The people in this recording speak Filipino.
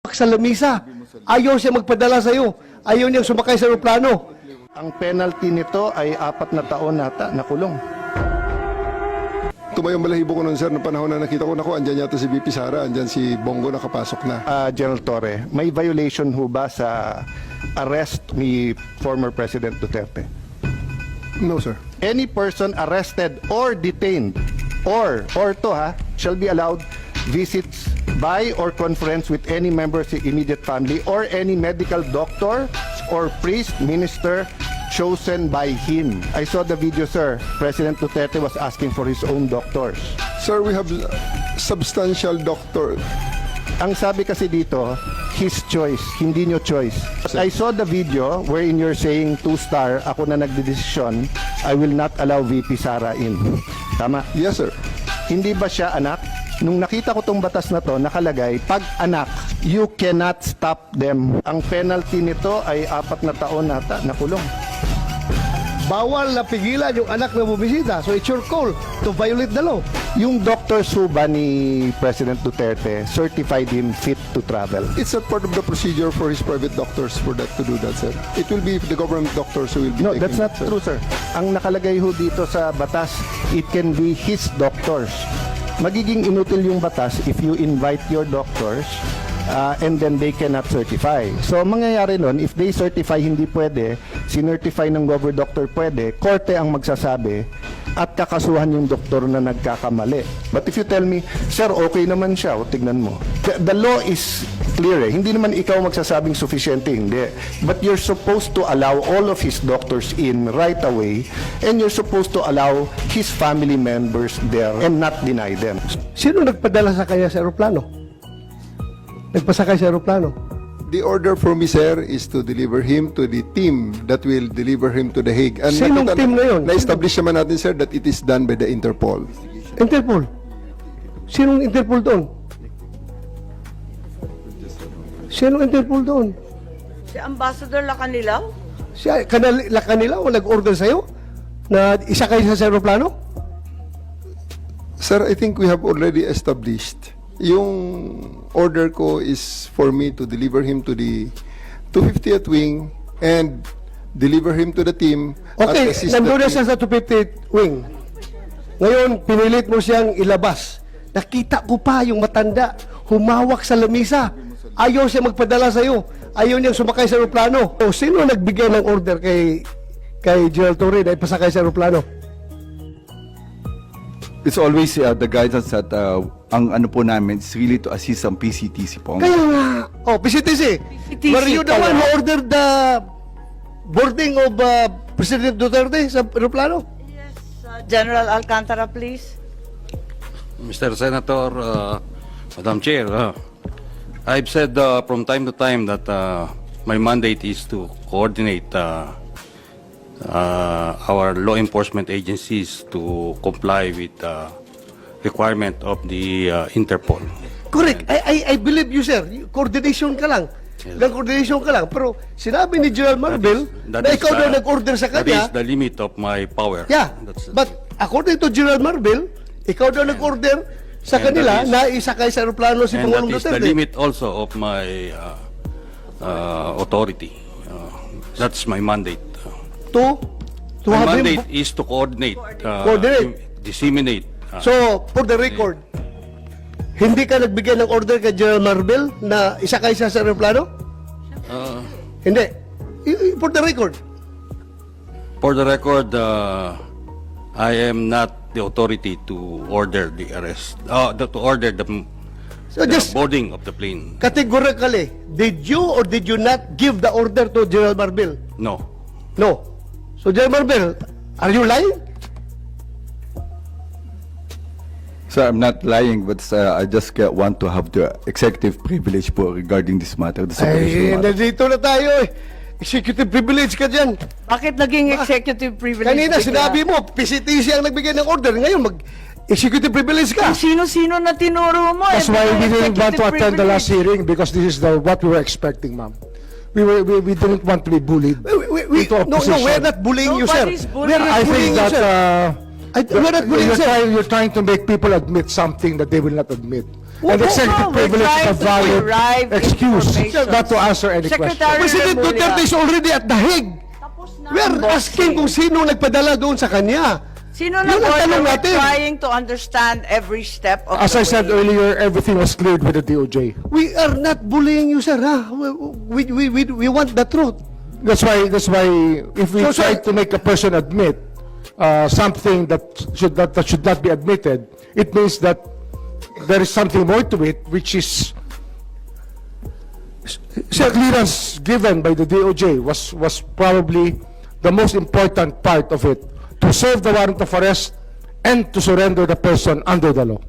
sa lamisa. Ayaw siya magpadala sa iyo. Ayaw niyang sumakay sa aeroplano. Ang penalty nito ay 4 na taon nata na kulong. Tumayong balahibo ko nun, sir, ng panahon na nakita ko, andyan yata si VP Sara, andyan si Bongo nakapasok na. General Torre, may violation ho ba sa arrest ni former President Duterte? No, sir. Any person arrested or detained or shall be allowed visits by or conference with any member of the immediate family or any medical doctor or priest, minister chosen by him. I saw the video, sir. President Duterte was asking for his own doctors. Sir, we have substantial doctor. Ang sabi kasi dito, his choice, hindi nyo choice. I saw the video wherein you're saying 2-star, ako na nagdedesisyon, I will not allow VP Sara in. Tama? Yes, sir. Hindi ba siya anak? Nung nakita ko tong batas na to, nakalagay, pag anak, you cannot stop them. Ang penalty nito ay 4 na taon nata na kulong. Bawal na pigilan yung anak na bumisita. So it's your call to violate the law. Yung Dr. Suba ni President Duterte certified him fit to travel. It's a part of the procedure for his private doctors for that to do that, sir. It will be the government doctors who will be No, taking that's not that, sir. true, sir. Ang nakalagay ho dito sa batas, it can be his doctors. Magiging inutil yung batas if you invite your doctors and then they cannot certify. So, mangyayari nun, if they certify hindi pwede, sinertify ng government doctor pwede, korte ang magsasabi at kakasuhan yung doktor na nagkakamali. But if you tell me, sir, okay naman siya, o tignan mo. The law is clear eh. Hindi naman ikaw magsasabing sufficiente, hindi. But you're supposed to allow all of his doctors in right away and you're supposed to allow his family members there and not deny them. Sino nagpadala sa kanya sa aeroplano? Nagpasakay sa aeroplano? The order for me, sir, is to deliver him to the team that will deliver him to The Hague. And Sinong team na yun? Na-establish naman natin, sir, that it is done by the Interpol. Interpol. Sinong Interpol doon? Sinong Interpol doon? Si Ambassador Lacanilaw? Siya, kanila o nag-order sa'yo na isakay sa aeroplano? Sir, I think we have already established. Yung order ko is for me to deliver him to the 250th wing and deliver him to the team. Okay, at assist the nandun na team. siya sa 250th wing. Ngayon, pinilit mo siyang ilabas. Nakita ko pa yung matanda, humawak sa lamisa. Ayaw siya magpadala sa iyo. Ayaw niyang sumakay sa aeroplano. O, sino nagbigay ng order kay General Torre na ipasakay sa aeroplano? It's always the guidance that ang ano po namin is really to assist ang PCTC po. Kaya nga. Oh, PCTC. PCTC Were you the pala. one who ordered the boarding of President Duterte sa aeroplano? Yes, General Alcantara, please. Mr. Senator, Madam Chair, I've said from time to time that my mandate is to coordinate our law enforcement agencies to comply with the requirement of the Interpol. Correct. I believe you, sir. Coordination ka lang. Ng coordination ka lang. Pero sinabi ni General Marvel That na is ikaw daw nag-order sa That kanya. is the limit of my power. Yeah. But according to General Marvel, ikaw daw nag-order sa And kanila that is- na isakay sa aeroplano si and that Pangulong is the Duterte. limit also of my authority. That's my mandate. To My have him. mandate is to coordinate, Coordinate. disseminate. So, for the record, hindi ka nagbigay ng order kay General Marvel na isakay siya sa aeroplano? Hindi. For the record. For the record, I am not the authority to order the arrest, to order the So just boarding of the plane. categorically, did you or did you not give the order to General Marvel? No. No. So, General Marvel, are you lying? So I'm not lying, but I just want to have the executive privilege po regarding this matter. This Ay, operational matter. nandito na tayo eh. Executive privilege ka dyan. Bakit naging executive privilege? Kanina bigla? sinabi mo, PCTC ang nagbigay ng order. Ngayon, mag-executive privilege ka. Sino-sino na tinuro mo? That's why we didn't want to attend the last hearing because this is what we were expecting, ma'am. We didn't want to be bullied. into a No, position. we're not bullying you, sir. Nobody's bullying. We're not I bullying think you, that sir. We're not bullying, sir. you're trying to make people admit something that they will not admit. And executive we're privilege is trying a to valid derive excuse information. not to answer any question. Secretary President Remulla. Duterte is already at the Hague. We are asking kung sino nagpadala doon sa kanya. Sino Yun ang nag-order? tanong We're natin. trying to understand every step of As the I said way. earlier, everything was cleared with the DOJ. We are not bullying you, sir. Ha? We want the truth. That's why if we So, sir- try to make a person admit something that should not be admitted, it means that there is something more to it, which is the clearance given by the DOJ was probably the most important part of it, to serve the warrant of arrest and to surrender the person under the law.